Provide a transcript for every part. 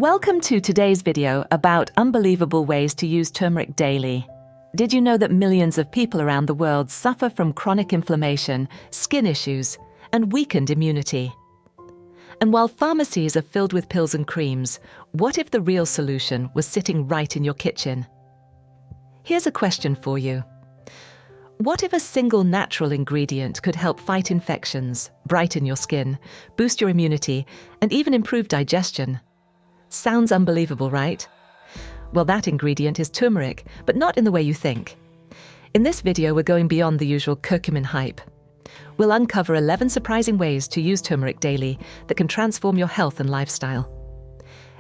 Welcome to today's video about unbelievable ways to use turmeric daily. Did you know that millions of people around the world suffer from chronic inflammation, skin issues, and weakened immunity? And while pharmacies are filled with pills and creams, what if the real solution was sitting right in your kitchen? Here's a question for you. What if a single natural ingredient could help fight infections, brighten your skin, boost your immunity, and even improve digestion? Sounds unbelievable, right? Well, that ingredient is turmeric, but not in the way you think. In this video, we're going beyond the usual curcumin hype. We'll uncover 11 surprising ways to use turmeric daily that can transform your health and lifestyle.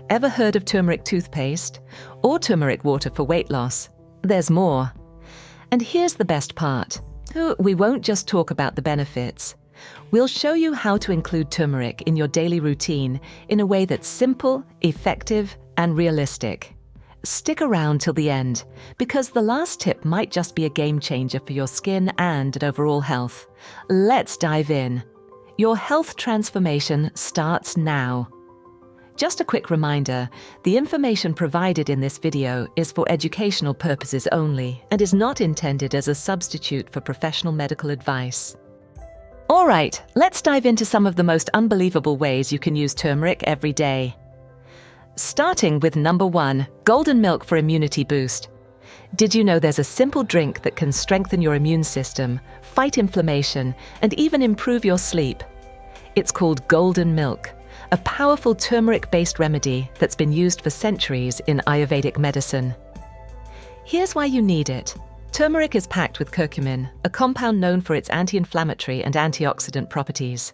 Ever heard of turmeric toothpaste or turmeric water for weight loss? There's more. And here's the best part. We won't just talk about the benefits. We'll show you how to include turmeric in your daily routine in a way that's simple, effective, and realistic. Stick around till the end, because the last tip might just be a game changer for your skin and overall health. Let's dive in. Your health transformation starts now. Just a quick reminder, the information provided in this video is for educational purposes only and is not intended as a substitute for professional medical advice. All right, let's dive into some of the most unbelievable ways you can use turmeric every day. Starting with number 1, golden milk for immunity boost. Did you know there's a simple drink that can strengthen your immune system, fight inflammation, and even improve your sleep? It's called golden milk, a powerful turmeric-based remedy that's been used for centuries in Ayurvedic medicine. Here's why you need it. Turmeric is packed with curcumin, a compound known for its anti-inflammatory and antioxidant properties.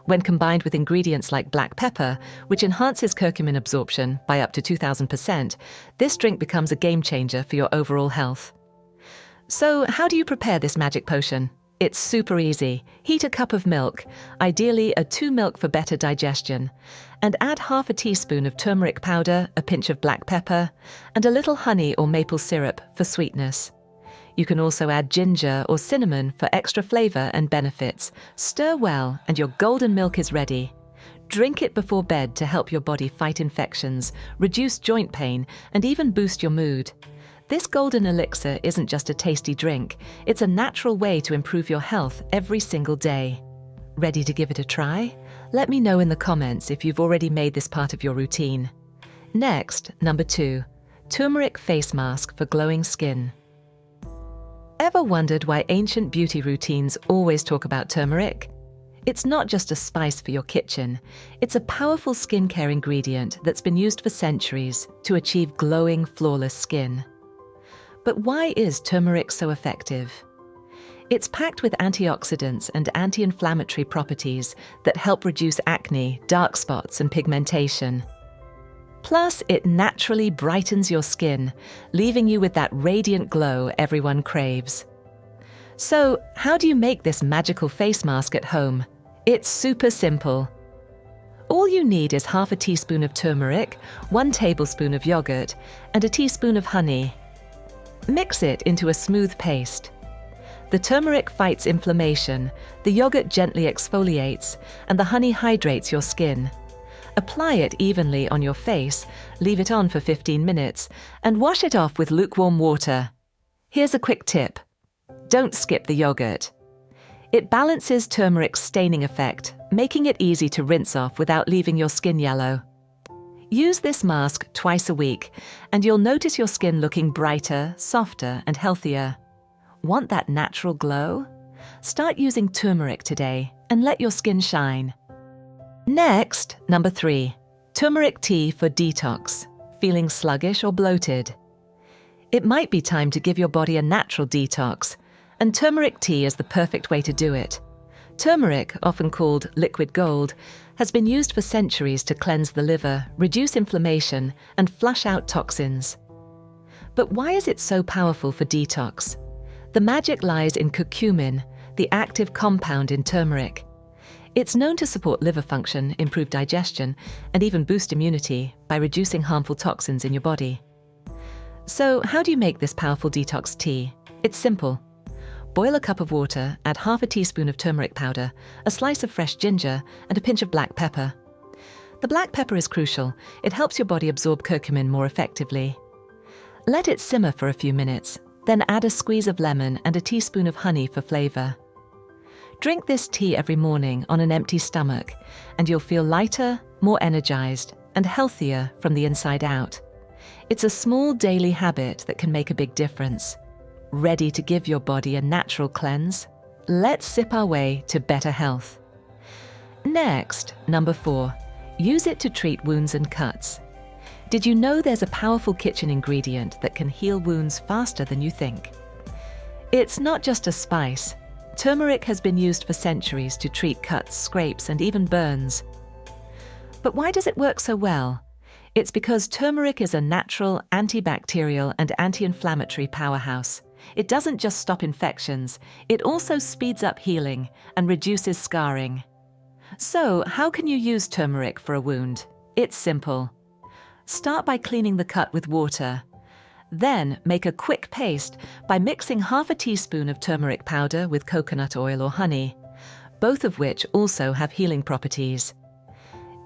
When combined with ingredients like black pepper, which enhances curcumin absorption by up to 2,000%, this drink becomes a game changer for your overall health. So, how do you prepare this magic potion? It's super easy. Heat a cup of milk, ideally a 2 milk for better digestion, and add half a teaspoon of turmeric powder, a pinch of black pepper, and a little honey or maple syrup for sweetness. You can also add ginger or cinnamon for extra flavor and benefits. Stir well and your golden milk is ready. Drink it before bed to help your body fight infections, reduce joint pain, and even boost your mood. This golden elixir isn't just a tasty drink, it's a natural way to improve your health every single day. Ready to give it a try? Let me know in the comments if you've already made this part of your routine. Next, number 2, turmeric face mask for glowing skin. Ever wondered why ancient beauty routines always talk about turmeric? It's not just a spice for your kitchen, it's a powerful skincare ingredient that's been used for centuries to achieve glowing, flawless skin. But why is turmeric so effective? It's packed with antioxidants and anti-inflammatory properties that help reduce acne, dark spots, and pigmentation. Plus, it naturally brightens your skin, leaving you with that radiant glow everyone craves. So, how do you make this magical face mask at home? It's super simple. All you need is half a teaspoon of turmeric, 1 tablespoon of yogurt, and a teaspoon of honey. Mix it into a smooth paste. The turmeric fights inflammation, the yogurt gently exfoliates, and the honey hydrates your skin. Apply it evenly on your face, leave it on for 15 minutes, and wash it off with lukewarm water. Here's a quick tip. Don't skip the yogurt. It balances turmeric's staining effect, making it easy to rinse off without leaving your skin yellow. Use this mask twice a week, and you'll notice your skin looking brighter, softer, and healthier. Want that natural glow? Start using turmeric today and let your skin shine. Next, number 3, turmeric tea for detox. Feeling sluggish or bloated? It might be time to give your body a natural detox, and turmeric tea is the perfect way to do it. Turmeric, often called liquid gold, has been used for centuries to cleanse the liver, reduce inflammation, and flush out toxins. But why is it so powerful for detox? The magic lies in curcumin, the active compound in turmeric. It's known to support liver function, improve digestion, and even boost immunity by reducing harmful toxins in your body. So, how do you make this powerful detox tea? It's simple. Boil a cup of water, add half a teaspoon of turmeric powder, a slice of fresh ginger, and a pinch of black pepper. The black pepper is crucial. It helps your body absorb curcumin more effectively. Let it simmer for a few minutes, then add a squeeze of lemon and a teaspoon of honey for flavor. Drink this tea every morning on an empty stomach, and you'll feel lighter, more energized, and healthier from the inside out. It's a small daily habit that can make a big difference. Ready to give your body a natural cleanse? Let's sip our way to better health. Next, number 4, use it to treat wounds and cuts. Did you know there's a powerful kitchen ingredient that can heal wounds faster than you think? It's not just a spice. Turmeric has been used for centuries to treat cuts, scrapes, and even burns. But why does it work so well? It's because turmeric is a natural, antibacterial, and anti-inflammatory powerhouse. It doesn't just stop infections, it also speeds up healing and reduces scarring. So, how can you use turmeric for a wound? It's simple. Start by cleaning the cut with water. Then, make a quick paste by mixing half a teaspoon of turmeric powder with coconut oil or honey, both of which also have healing properties.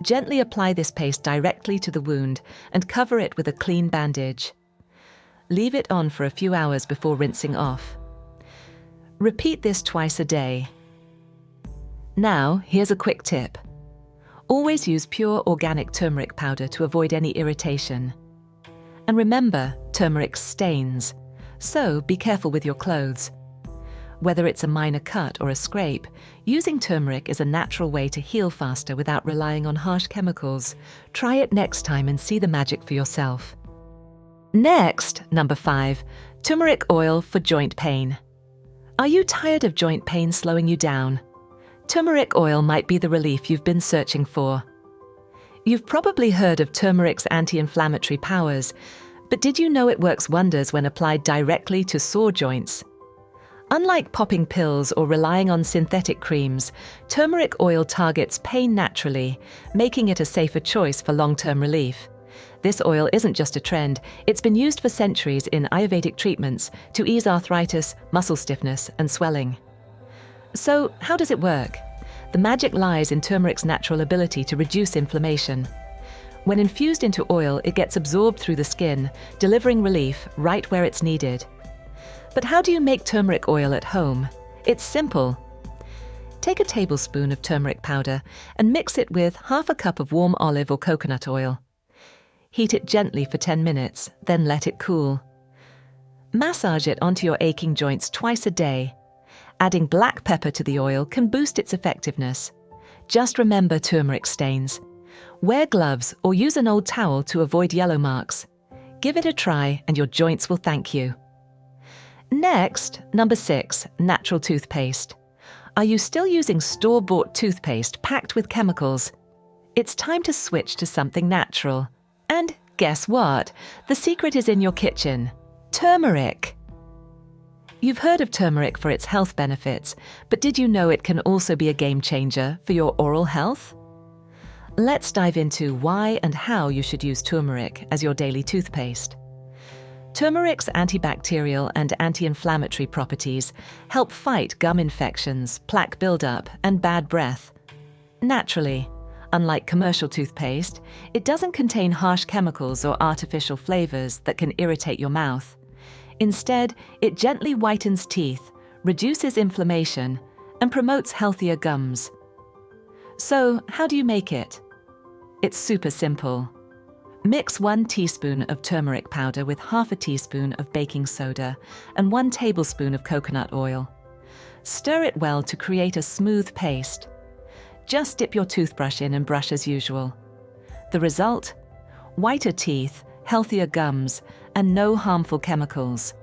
Gently apply this paste directly to the wound and cover it with a clean bandage. Leave it on for a few hours before rinsing off. Repeat this twice a day. Now, here's a quick tip. Always use pure organic turmeric powder to avoid any irritation. And remember, turmeric stains, so be careful with your clothes. Whether it's a minor cut or a scrape, using turmeric is a natural way to heal faster without relying on harsh chemicals. Try it next time and see the magic for yourself. Next, number 5, turmeric oil for joint pain. Are you tired of joint pain slowing you down? Turmeric oil might be the relief you've been searching for. You've probably heard of turmeric's anti-inflammatory powers, but did you know it works wonders when applied directly to sore joints? Unlike popping pills or relying on synthetic creams, turmeric oil targets pain naturally, making it a safer choice for long-term relief. This oil isn't just a trend, it's been used for centuries in Ayurvedic treatments to ease arthritis, muscle stiffness, and swelling. So, how does it work? The magic lies in turmeric's natural ability to reduce inflammation. When infused into oil, it gets absorbed through the skin, delivering relief right where it's needed. But how do you make turmeric oil at home? It's simple. Take a tablespoon of turmeric powder and mix it with half a cup of warm olive or coconut oil. Heat it gently for 10 minutes, then let it cool. Massage it onto your aching joints twice a day. Adding black pepper to the oil can boost its effectiveness. Just remember turmeric stains. Wear gloves or use an old towel to avoid yellow marks. Give it a try and your joints will thank you. Next, number 6, natural toothpaste. Are you still using store-bought toothpaste packed with chemicals? It's time to switch to something natural. And guess what? The secret is in your kitchen. Turmeric. You've heard of turmeric for its health benefits, but did you know it can also be a game changer for your oral health? Let's dive into why and how you should use turmeric as your daily toothpaste. Turmeric's antibacterial and anti-inflammatory properties help fight gum infections, plaque buildup, and bad breath. Naturally, unlike commercial toothpaste, it doesn't contain harsh chemicals or artificial flavors that can irritate your mouth. Instead, it gently whitens teeth, reduces inflammation, and promotes healthier gums. So, how do you make it? It's super simple. Mix 1 teaspoon of turmeric powder with half a teaspoon of baking soda and 1 tablespoon of coconut oil. Stir it well to create a smooth paste. Just dip your toothbrush in and brush as usual. The result? Whiter teeth, healthier gums, and no harmful chemicals.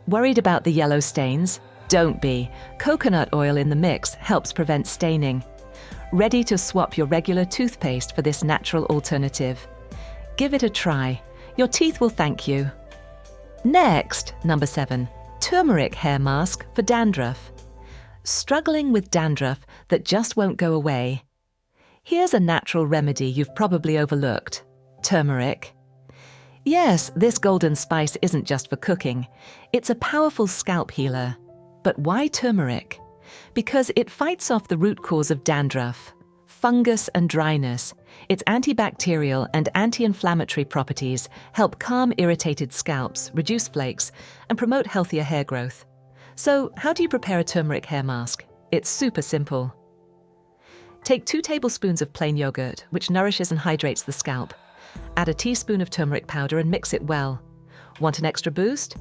Worried about the yellow stains? Don't be. Coconut oil in the mix helps prevent staining. Ready to swap your regular toothpaste for this natural alternative. Give it a try. Your teeth will thank you. Next, number 7, turmeric hair mask for dandruff. Struggling with dandruff that just won't go away? Here's a natural remedy you've probably overlooked. Turmeric. Yes, this golden spice isn't just for cooking. It's a powerful scalp healer. But why turmeric? Because it fights off the root cause of dandruff, fungus and dryness. Its antibacterial and anti-inflammatory properties help calm irritated scalps, reduce flakes, and promote healthier hair growth. So, how do you prepare a turmeric hair mask? It's super simple. Take 2 tablespoons of plain yogurt, which nourishes and hydrates the scalp. Add a teaspoon of turmeric powder and mix it well. Want an extra boost?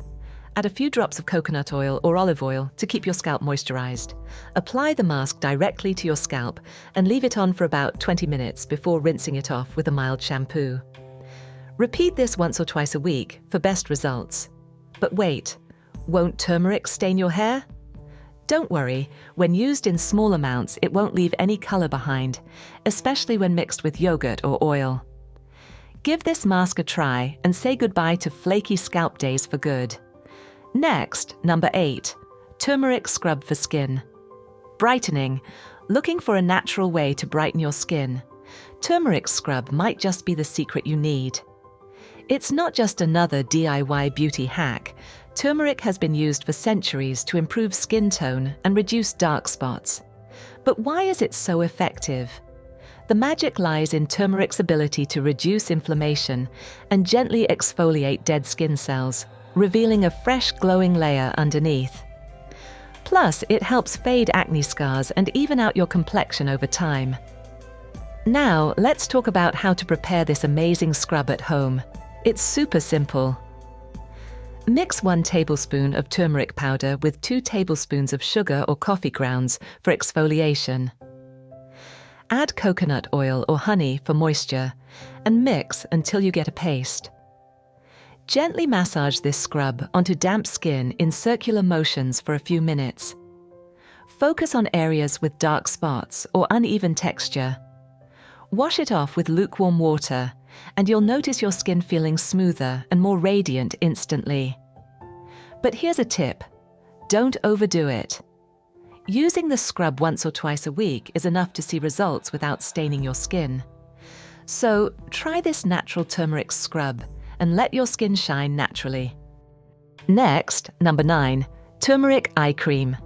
Add a few drops of coconut oil or olive oil to keep your scalp moisturized. Apply the mask directly to your scalp and leave it on for about 20 minutes before rinsing it off with a mild shampoo. Repeat this once or twice a week for best results. But wait, won't turmeric stain your hair? Don't worry, when used in small amounts, it won't leave any color behind, especially when mixed with yogurt or oil. Give this mask a try and say goodbye to flaky scalp days for good. Next, number 8, turmeric scrub for skin. Brightening. Looking for a natural way to brighten your skin? Turmeric scrub might just be the secret you need. It's not just another DIY beauty hack. Turmeric has been used for centuries to improve skin tone and reduce dark spots. But why is it so effective? The magic lies in turmeric's ability to reduce inflammation and gently exfoliate dead skin cells, revealing a fresh, glowing layer underneath. Plus, it helps fade acne scars and even out your complexion over time. Now, let's talk about how to prepare this amazing scrub at home. It's super simple. Mix 1 tablespoon of turmeric powder with 2 tablespoons of sugar or coffee grounds for exfoliation. Add coconut oil or honey for moisture and mix until you get a paste. Gently massage this scrub onto damp skin in circular motions for a few minutes. Focus on areas with dark spots or uneven texture. Wash it off with lukewarm water, and you'll notice your skin feeling smoother and more radiant instantly. But here's a tip: don't overdo it. Using the scrub once or twice a week is enough to see results without staining your skin. So try this natural turmeric scrub and let your skin shine naturally. Next, number 9, Turmeric Eye Cream.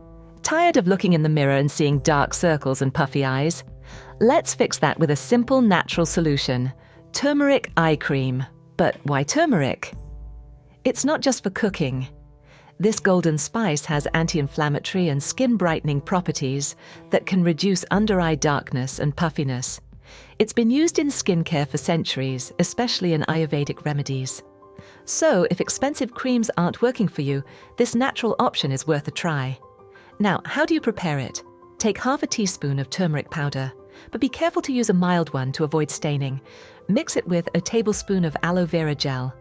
Tired of looking in the mirror and seeing dark circles and puffy eyes? Let's fix that with a simple natural solution: Turmeric Eye Cream. But why turmeric? It's not just for cooking. This golden spice has anti-inflammatory and skin-brightening properties that can reduce under-eye darkness and puffiness. It's been used in skincare for centuries, especially in Ayurvedic remedies. So, if expensive creams aren't working for you, this natural option is worth a try. Now, how do you prepare it? Take half a teaspoon of turmeric powder, but be careful to use a mild one to avoid staining. Mix it with a tablespoon of aloe vera gel.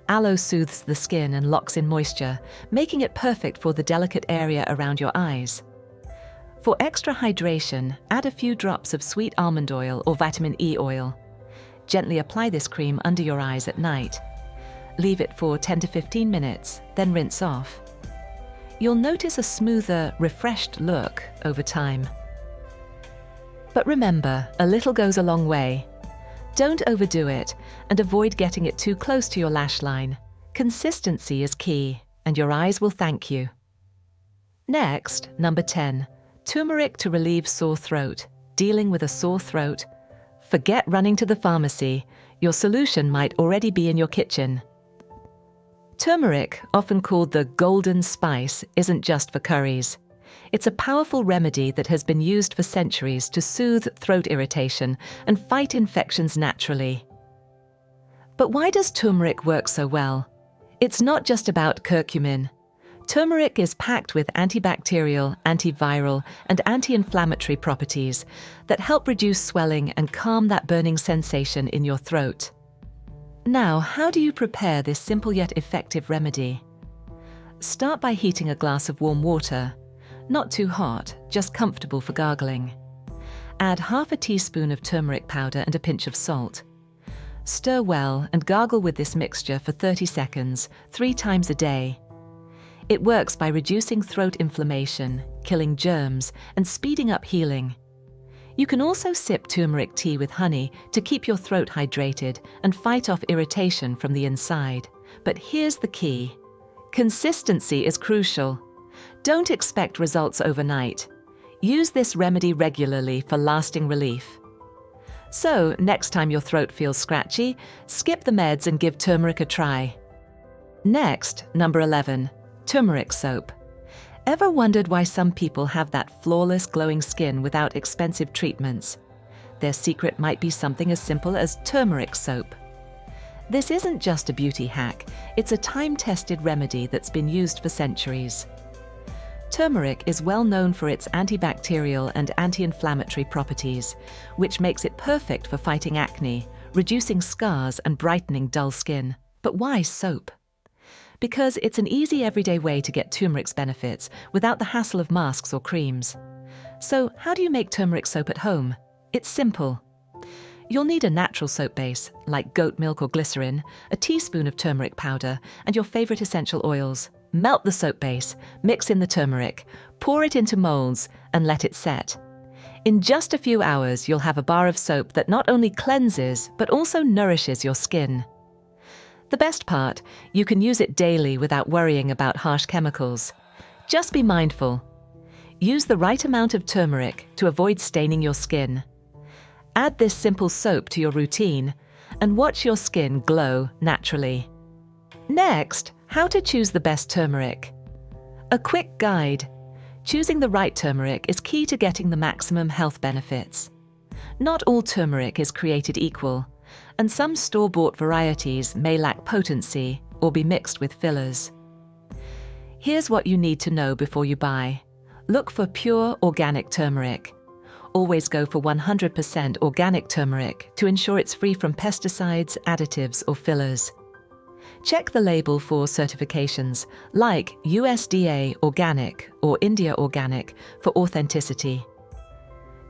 Aloe soothes the skin and locks in moisture, making it perfect for the delicate area around your eyes. For extra hydration, add a few drops of sweet almond oil or vitamin E oil. Gently apply this cream under your eyes at night. Leave it for 10 to 15 minutes, then rinse off. You'll notice a smoother, refreshed look over time. But remember, a little goes a long way. Don't overdo it and avoid getting it too close to your lash line. Consistency is key, and your eyes will thank you. Next, number 10. Turmeric to relieve sore throat. Dealing with a sore throat? Forget running to the pharmacy. Your solution might already be in your kitchen. Turmeric, often called the golden spice, isn't just for curries. It's a powerful remedy that has been used for centuries to soothe throat irritation and fight infections naturally. But why does turmeric work so well? It's not just about curcumin. Turmeric is packed with antibacterial, antiviral, and anti-inflammatory properties that help reduce swelling and calm that burning sensation in your throat. Now, how do you prepare this simple yet effective remedy? Start by heating a glass of warm water. Not too hot, just comfortable for gargling. Add half a teaspoon of turmeric powder and a pinch of salt. Stir well and gargle with this mixture for 30 seconds, 3 times a day. It works by reducing throat inflammation, killing germs, and speeding up healing. You can also sip turmeric tea with honey to keep your throat hydrated and fight off irritation from the inside. But here's the key. Consistency is crucial. Don't expect results overnight. Use this remedy regularly for lasting relief. So, next time your throat feels scratchy, skip the meds and give turmeric a try. Next, number 11, turmeric soap. Ever wondered why some people have that flawless glowing skin without expensive treatments? Their secret might be something as simple as turmeric soap. This isn't just a beauty hack, it's a time-tested remedy that's been used for centuries. Turmeric is well known for its antibacterial and anti-inflammatory properties, which makes it perfect for fighting acne, reducing scars and brightening dull skin. But why soap? Because it's an easy everyday way to get turmeric's benefits without the hassle of masks or creams. So how do you make turmeric soap at home? It's simple. You'll need a natural soap base, like goat milk or glycerin, a teaspoon of turmeric powder, and your favorite essential oils. Melt the soap base, mix in the turmeric, pour it into molds, and let it set. In just a few hours, you'll have a bar of soap that not only cleanses, but also nourishes your skin. The best part, you can use it daily without worrying about harsh chemicals. Just be mindful. Use the right amount of turmeric to avoid staining your skin. Add this simple soap to your routine and watch your skin glow naturally. Next, how to choose the best turmeric. A quick guide. Choosing the right turmeric is key to getting the maximum health benefits. Not all turmeric is created equal, and some store-bought varieties may lack potency or be mixed with fillers. Here's what you need to know before you buy. Look for pure organic turmeric. Always go for 100% organic turmeric to ensure it's free from pesticides, additives, or fillers. Check the label for certifications like USDA Organic or India Organic for authenticity.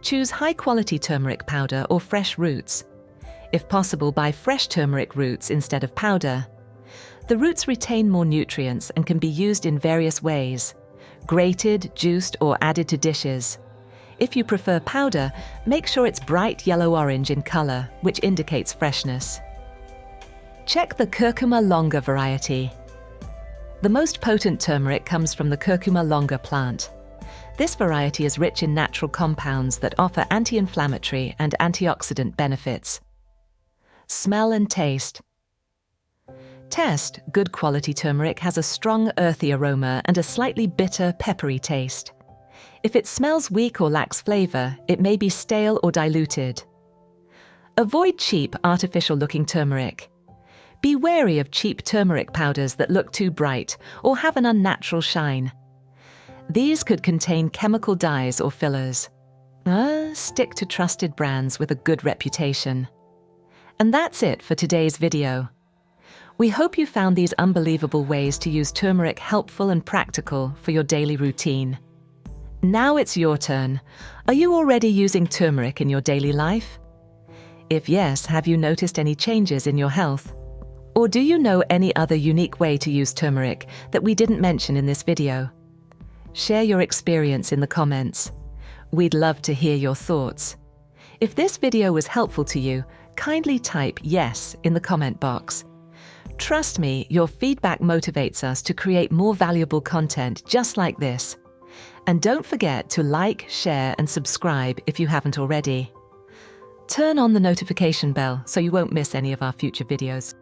Choose high-quality turmeric powder or fresh roots. If possible, buy fresh turmeric roots instead of powder. The roots retain more nutrients and can be used in various ways: grated, juiced, or added to dishes. If you prefer powder, make sure it's bright yellow-orange in color, which indicates freshness. Check the curcuma longa variety. The most potent turmeric comes from the curcuma longa plant. This variety is rich in natural compounds that offer anti-inflammatory and antioxidant benefits. Smell and taste. Test good quality turmeric has a strong earthy aroma and a slightly bitter, peppery taste. If it smells weak or lacks flavor, it may be stale or diluted. Avoid cheap, artificial-looking turmeric. Be wary of cheap turmeric powders that look too bright or have an unnatural shine. These could contain chemical dyes or fillers. Stick to trusted brands with a good reputation. And that's it for today's video. We hope you found these unbelievable ways to use turmeric helpful and practical for your daily routine. Now it's your turn. Are you already using turmeric in your daily life? If yes, have you noticed any changes in your health? Or do you know any other unique way to use turmeric that we didn't mention in this video? Share your experience in the comments. We'd love to hear your thoughts. If this video was helpful to you, kindly type yes in the comment box. Trust me, your feedback motivates us to create more valuable content just like this. And don't forget to like, share, and subscribe if you haven't already. Turn on the notification bell so you won't miss any of our future videos.